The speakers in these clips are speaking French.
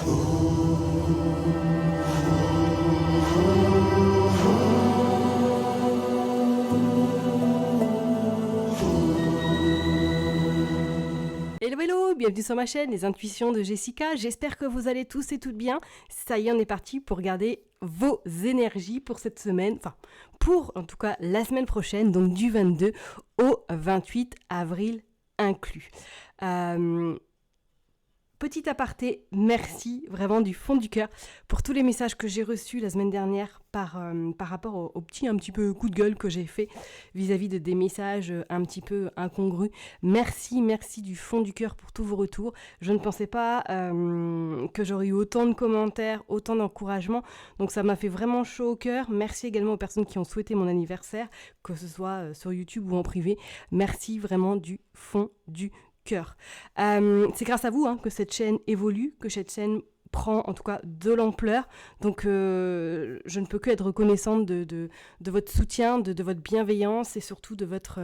Hello hello, bienvenue sur ma chaîne Les Intuitions de Jessica, j'espère que vous allez tous et toutes bien. Ça y est, on est parti pour regarder vos énergies pour cette semaine, enfin pour en tout cas la semaine prochaine, donc du 22 au 28 avril inclus. Petit aparté, merci vraiment du fond du cœur pour tous les messages que j'ai reçus la semaine dernière par rapport au petit un petit peu coup de gueule que j'ai fait vis-à-vis de des messages un petit peu incongrus. Merci du fond du cœur pour tous vos retours. Je ne pensais pas que j'aurais eu autant de commentaires, autant d'encouragements. Donc ça m'a fait vraiment chaud au cœur. Merci également aux personnes qui ont souhaité mon anniversaire, que ce soit sur YouTube ou en privé. Merci vraiment du fond du cœur. C'est grâce à vous que cette chaîne évolue, que cette chaîne prend en tout cas de l'ampleur. Donc je ne peux que être reconnaissante de votre soutien, de votre bienveillance et surtout de votre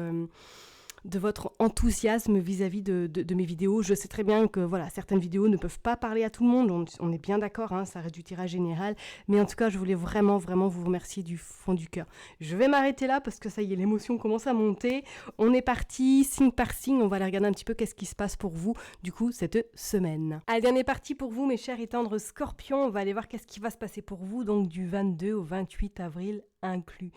enthousiasme vis-à-vis de mes vidéos. Je sais très bien que voilà, certaines vidéos ne peuvent pas parler à tout le monde, on est bien d'accord, ça reste du tirage général, mais en tout cas je voulais vraiment vous remercier du fond du cœur. Je vais m'arrêter là parce que ça y est, l'émotion commence à monter. On est parti signe par signe, on va aller regarder un petit peu qu'est-ce qui se passe pour vous du coup cette semaine. Allez, on est parti pour vous mes chers et tendres scorpions, on va aller voir qu'est-ce qui va se passer pour vous donc du 22 au 28 avril inclus.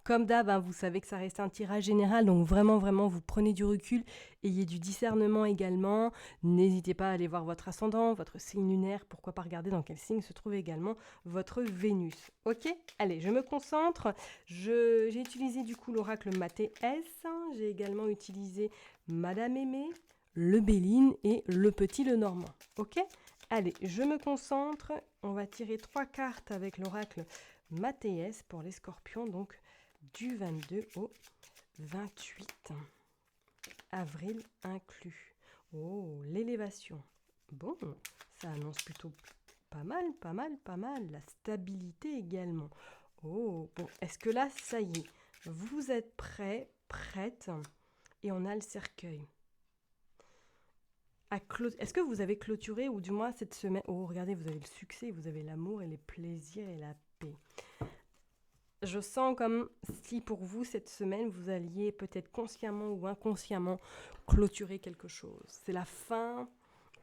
Comme d'hab, vous savez que ça reste un tirage général, donc vraiment, vous prenez du recul, ayez du discernement également. N'hésitez pas à aller voir votre ascendant, votre signe lunaire, pourquoi pas regarder dans quel signe se trouve également votre Vénus. Ok ? Allez, je me concentre. J'ai utilisé du coup l'oracle Maté S, j'ai également utilisé Madame Aimée, le Béline et le Petit Lenormand. Ok ? Allez, je me concentre. On va tirer 3 cartes avec l'oracle Maté S pour les scorpions, donc du 22 au 28 avril inclus. Oh, l'élévation. Bon, ça annonce plutôt pas mal. La stabilité également. Oh, bon, est-ce que là, ça y est, vous êtes prêts, prête, et on a le cercueil. Est-ce que vous avez clôturé, ou du moins cette semaine... Oh, regardez, vous avez le succès, vous avez l'amour et les plaisirs et la paix. Je sens comme si pour vous, cette semaine, vous alliez peut-être consciemment ou inconsciemment clôturer quelque chose. C'est la fin,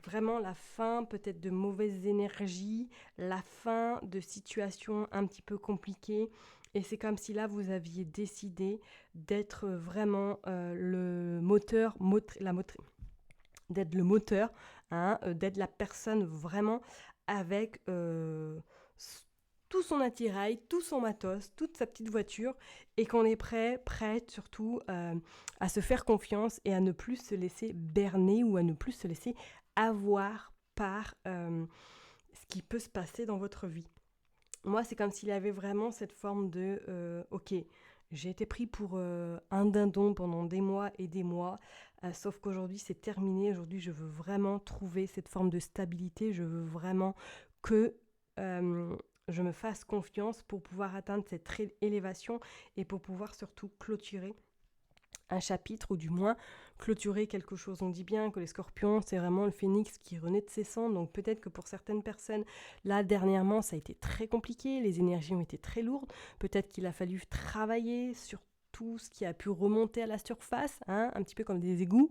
vraiment la fin peut-être de mauvaises énergies, la fin de situations un petit peu compliquées. Et c'est comme si là, vous aviez décidé d'être vraiment le moteur, d'être le moteur, d'être la personne vraiment avec... tout son attirail, tout son matos, toute sa petite voiture, et qu'on est prête surtout à se faire confiance et à ne plus se laisser berner ou à ne plus se laisser avoir par ce qui peut se passer dans votre vie. Moi, c'est comme s'il y avait vraiment cette forme de ok, j'ai été pris pour un dindon pendant des mois et des mois, sauf qu'aujourd'hui c'est terminé. Aujourd'hui, je veux vraiment trouver cette forme de stabilité. Je veux vraiment que je me fasse confiance pour pouvoir atteindre cette élévation et pour pouvoir surtout clôturer un chapitre ou du moins clôturer quelque chose. On dit bien que les scorpions, c'est vraiment le phénix qui renaît de ses cendres, donc peut-être que pour certaines personnes, là dernièrement, ça a été très compliqué, les énergies ont été très lourdes, peut-être qu'il a fallu travailler sur tout ce qui a pu remonter à la surface, un petit peu comme des égouts,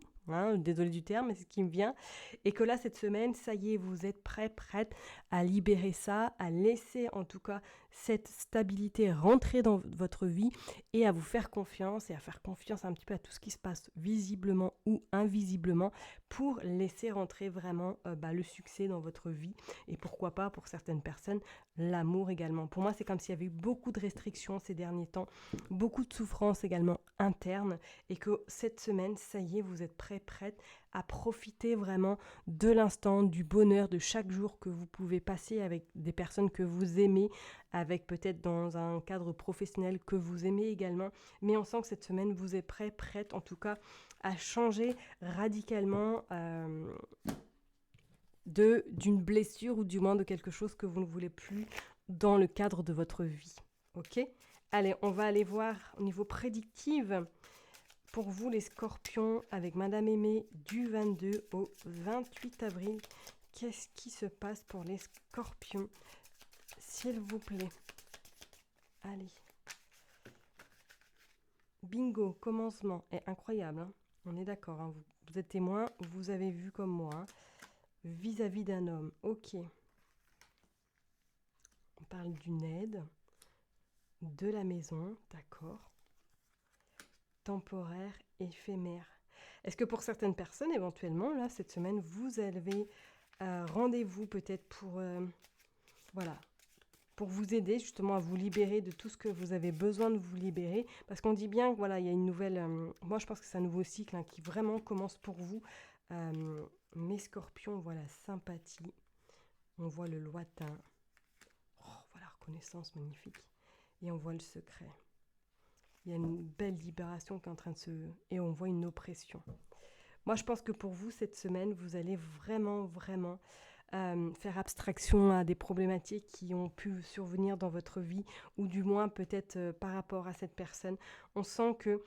désolé du terme, mais c'est ce qui me vient, et que là, cette semaine, ça y est, vous êtes prête à libérer ça, à laisser en tout cas cette stabilité rentrer dans votre vie et à vous faire confiance et à faire confiance un petit peu à tout ce qui se passe visiblement ou invisiblement pour laisser rentrer vraiment le succès dans votre vie et pourquoi pas pour certaines personnes l'amour également. Pour moi, c'est comme s'il y avait eu beaucoup de restrictions ces derniers temps, beaucoup de souffrances également internes et que cette semaine, ça y est, vous êtes prête à profiter vraiment de l'instant, du bonheur de chaque jour que vous pouvez passer avec des personnes que vous aimez, avec peut-être dans un cadre professionnel que vous aimez également. Mais on sent que cette semaine, vous êtes prête en tout cas à changer radicalement d'une blessure ou du moins de quelque chose que vous ne voulez plus dans le cadre de votre vie. Ok ? Allez, on va aller voir au niveau prédictif. Pour vous, les scorpions, avec Madame Aimée, du 22 au 28 avril, Qu'est-ce qui se passe pour les scorpions, s'il vous plaît? Allez. Bingo, commencement. Est incroyable, hein. On est d'accord, hein. Vous êtes témoin, vous avez vu comme moi, hein. Vis-à-vis d'un homme. Ok. On parle d'une aide, de la maison, d'accord. Temporaire, éphémère. Est-ce que pour certaines personnes, éventuellement, là, cette semaine, vous avez rendez-vous peut-être pour, voilà, pour vous aider justement à vous libérer de tout ce que vous avez besoin de vous libérer. Parce qu'on dit bien que voilà, il y a une nouvelle... moi, je pense que c'est un nouveau cycle, hein, qui vraiment commence pour vous. Mes scorpions, voilà, sympathie. On voit le lointain. Oh, voilà, reconnaissance, magnifique. Et on voit le secret. Il y a une belle libération qui est en train de se... Et on voit une oppression. Moi, je pense que pour vous, cette semaine, vous allez vraiment, vraiment faire abstraction à des problématiques qui ont pu survenir dans votre vie, ou du moins peut-être par rapport à cette personne. On sent que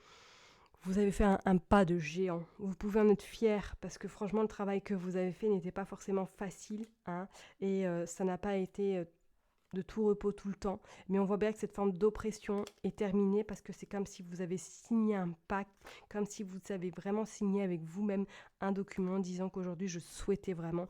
vous avez fait un pas de géant. Vous pouvez en être fier parce que franchement, le travail que vous avez fait n'était pas forcément facile, hein, et ça n'a pas été de tout repos tout le temps. Mais on voit bien que cette forme d'oppression est terminée parce que c'est comme si vous avez signé un pacte, comme si vous avez vraiment signé avec vous-même un document disant qu'aujourd'hui, je souhaitais vraiment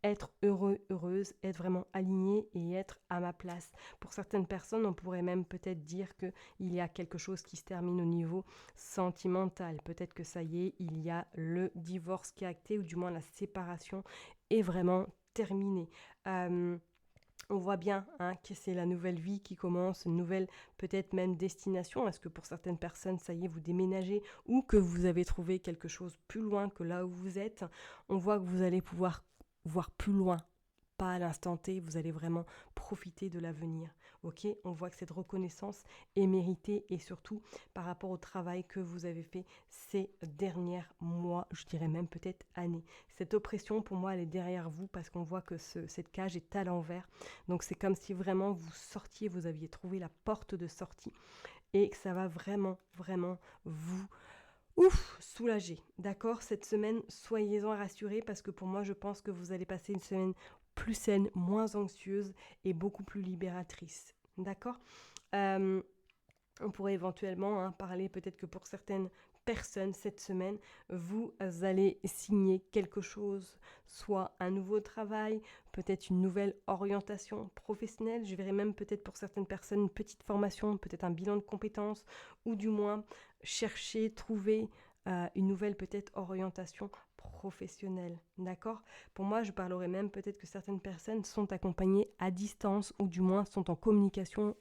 être heureux, heureuse, être vraiment aligné et être à ma place. Pour certaines personnes, on pourrait même peut-être dire qu'il y a quelque chose qui se termine au niveau sentimental. Peut-être que ça y est, il y a le divorce qui est acté, ou du moins la séparation est vraiment terminée. On voit bien, hein, que c'est la nouvelle vie qui commence, une nouvelle peut-être même destination. Est-ce que pour certaines personnes, ça y est, vous déménagez, ou que vous avez trouvé quelque chose plus loin que là où vous êtes? On voit que vous allez pouvoir voir plus loin, pas à l'instant T, vous allez vraiment profiter de l'avenir. Ok, on voit que cette reconnaissance est méritée, et surtout par rapport au travail que vous avez fait ces derniers mois, je dirais même peut-être années. Cette oppression, pour moi, elle est derrière vous parce qu'on voit que cette cage est à l'envers. Donc c'est comme si vraiment vous sortiez, vous aviez trouvé la porte de sortie, et que ça va vraiment, vraiment vous soulager. D'accord? Cette semaine, soyez-en rassurés parce que pour moi, je pense que vous allez passer une semaine plus saine, moins anxieuse et beaucoup plus libératrice. D'accord? On pourrait éventuellement, hein, parler peut-être que pour certaines personnes cette semaine, vous allez signer quelque chose, soit un nouveau travail, peut-être une nouvelle orientation professionnelle. Je verrai même peut-être pour certaines personnes une petite formation, peut-être un bilan de compétences, ou du moins chercher, trouver une nouvelle peut-être orientation professionnelle. D'accord? Pour moi, je parlerai même peut-être que certaines personnes sont accompagnées à distance, ou du moins sont en communication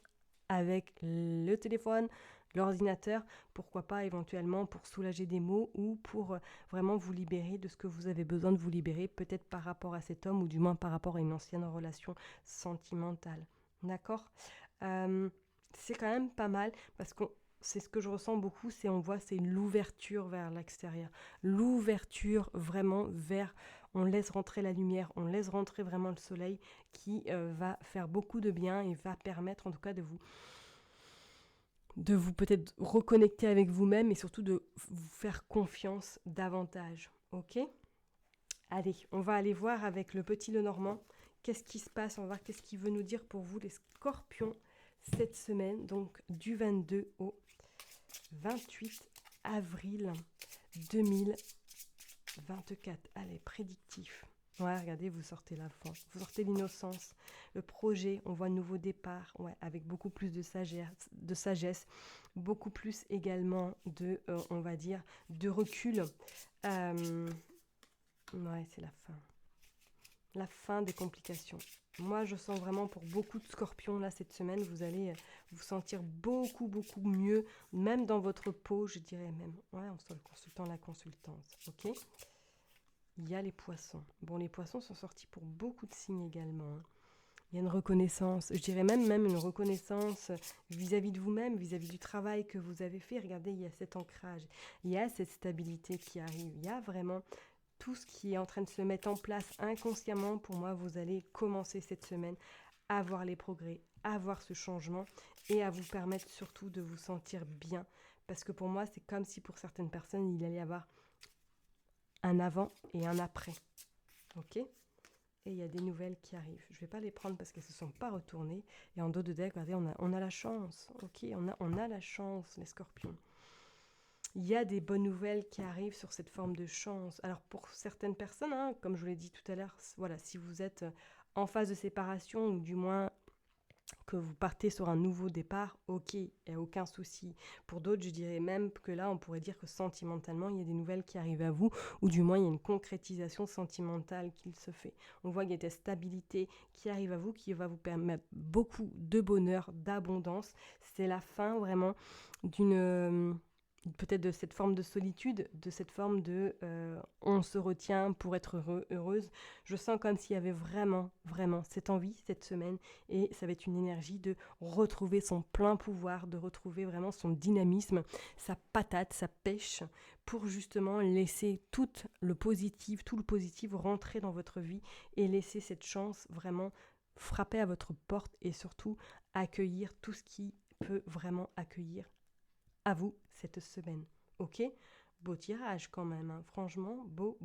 avec le téléphone, l'ordinateur, pourquoi pas éventuellement pour soulager des maux, ou pour vraiment vous libérer de ce que vous avez besoin de vous libérer, peut-être par rapport à cet homme, ou du moins par rapport à une ancienne relation sentimentale. D'accord? C'est quand même pas mal parce que c'est ce que je ressens beaucoup, c'est l'ouverture vers l'extérieur. L'ouverture vraiment vers... On laisse rentrer la lumière, on laisse rentrer vraiment le soleil qui va faire beaucoup de bien et va permettre en tout cas de vous peut-être reconnecter avec vous-même, et surtout de vous faire confiance davantage. Ok? Allez, on va aller voir avec le petit Lenormand qu'est-ce qui se passe, on va voir qu'est-ce qu'il veut nous dire pour vous les scorpions cette semaine, donc du 22 au 28 avril 2024. Allez, prédictif. Ouais, regardez, vous sortez la fin, vous sortez l'innocence, le projet, on voit un nouveau départ, ouais, avec beaucoup plus de sagesse, beaucoup plus également de, on va dire, de recul. Ouais, c'est la fin des complications. Moi, je sens vraiment pour beaucoup de scorpions, là, cette semaine, vous allez vous sentir beaucoup, beaucoup mieux, même dans votre peau, je dirais même. Ouais, on sent le consultant, la consultante, ok? Il y a les poissons. Bon, les poissons sont sortis pour beaucoup de signes également, hein. Il y a une reconnaissance, je dirais même une reconnaissance vis-à-vis de vous-même, vis-à-vis du travail que vous avez fait. Regardez, il y a cet ancrage, il y a cette stabilité qui arrive, il y a vraiment tout ce qui est en train de se mettre en place inconsciemment. Pour moi, vous allez commencer cette semaine à voir les progrès, à voir ce changement, et à vous permettre surtout de vous sentir bien. Parce que pour moi, c'est comme si pour certaines personnes, il allait y avoir un avant et un après. Ok ? et il y a des nouvelles qui arrivent. Je ne vais pas les prendre parce qu'elles ne se sont pas retournées. Et en dos de deck, regardez, on a la chance. Ok, on a la chance, les scorpions. Il y a des bonnes nouvelles qui arrivent sur cette forme de chance. Alors pour certaines personnes, hein, comme je vous l'ai dit tout à l'heure, voilà, si vous êtes en phase de séparation ou du moins que vous partez sur un nouveau départ, ok, il n'y a aucun souci. Pour d'autres, je dirais même que là, on pourrait dire que sentimentalement, il y a des nouvelles qui arrivent à vous, ou du moins, il y a une concrétisation sentimentale qui se fait. On voit qu'il y a de la stabilité qui arrive à vous, qui va vous permettre beaucoup de bonheur, d'abondance. C'est la fin vraiment d'une... peut-être de cette forme de solitude, de cette forme de on se retient pour être heureuse. Je sens comme s'il y avait vraiment cette envie cette semaine, et ça va être une énergie de retrouver son plein pouvoir, de retrouver vraiment son dynamisme, sa patate, sa pêche, pour justement laisser tout le positif rentrer dans votre vie et laisser cette chance vraiment frapper à votre porte et surtout accueillir tout ce qui peut vraiment accueillir à vous cette semaine. Ok ? Beau tirage quand même, hein. Franchement, beau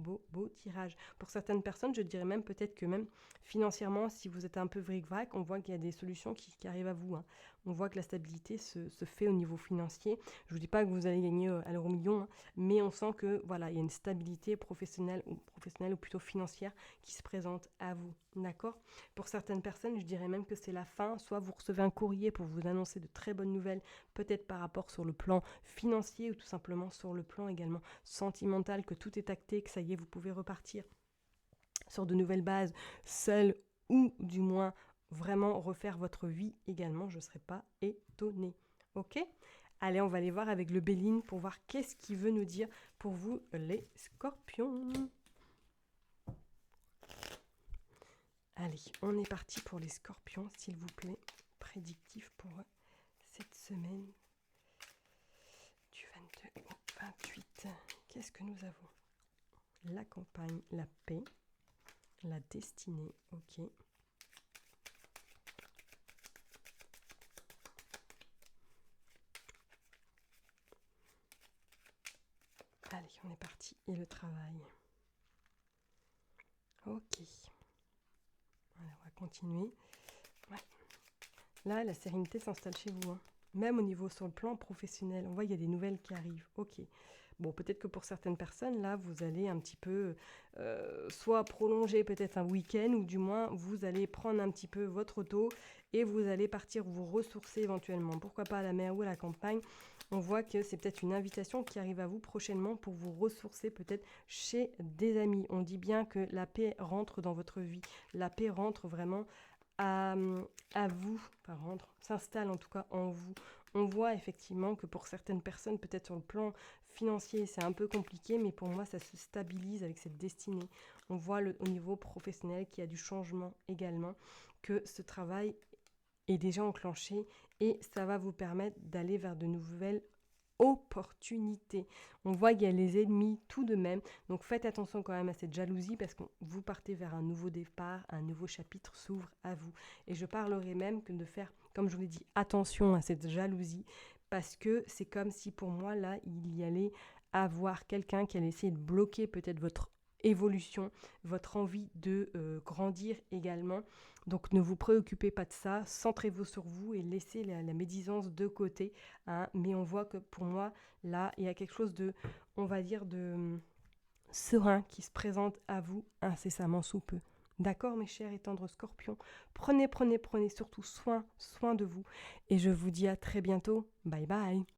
tirage. Pour certaines personnes, je dirais même peut-être que même financièrement, si vous êtes un peu vric-vrac, on voit qu'il y a des solutions qui arrivent à vous, hein. On voit que la stabilité se fait au niveau financier. Je ne vous dis pas que vous allez gagner à l'euro million, hein, mais on sent que voilà, il y a une stabilité professionnelle ou plutôt financière qui se présente à vous. D'accord ? Pour certaines personnes, je dirais même que c'est la fin. Soit vous recevez un courrier pour vous annoncer de très bonnes nouvelles, peut-être par rapport sur le plan financier ou tout simplement sur le plan également sentimental, que tout est acté, que ça y est, vous pouvez repartir sur de nouvelles bases, seul ou du moins vraiment refaire votre vie également, je ne serais pas étonnée. Ok ? Allez, on va aller voir avec le Béline pour voir qu'est-ce qu'il veut nous dire pour vous, les scorpions. Allez, on est parti pour les scorpions, s'il vous plaît. Prédictif pour cette semaine du 22 au 28. Qu'est-ce que nous avons ? La campagne, la paix, la destinée, ok. Allez, on est parti. Et le travail. Ok. Alors, on va continuer. Ouais. Là, la sérénité s'installe chez vous, hein. Même au niveau sur le plan professionnel, on voit qu'il y a des nouvelles qui arrivent. Ok. Bon, peut-être que pour certaines personnes, là, vous allez un petit peu soit prolonger peut-être un week-end, ou du moins, vous allez prendre un petit peu votre auto et vous allez partir vous ressourcer éventuellement. Pourquoi pas à la mer ou à la campagne ? On voit que c'est peut-être une invitation qui arrive à vous prochainement pour vous ressourcer peut-être chez des amis. On dit bien que la paix rentre dans votre vie. La paix rentre vraiment à vous, enfin rentre, s'installe en tout cas en vous. On voit effectivement que pour certaines personnes, peut-être sur le plan financier, c'est un peu compliqué, mais pour moi, ça se stabilise avec cette destinée. On voit au niveau professionnel qu'il y a du changement également, que ce travail est déjà enclenché et ça va vous permettre d'aller vers de nouvelles opportunités. On voit qu'il y a les ennemis tout de même, donc faites attention quand même à cette jalousie parce que vous partez vers un nouveau départ, un nouveau chapitre s'ouvre à vous. Et je parlerai même que de faire, comme je vous l'ai dit, attention à cette jalousie parce que c'est comme si pour moi là, il y allait avoir quelqu'un qui allait essayer de bloquer peut-être votre évolution, votre envie de grandir également. Donc ne vous préoccupez pas de ça, centrez-vous sur vous et laissez la médisance de côté, hein. Mais on voit que pour moi, là, il y a quelque chose de, on va dire, de serein qui se présente à vous incessamment sous peu. D'accord, mes chers et tendres scorpions, prenez surtout soin de vous. Et je vous dis à très bientôt. Bye bye.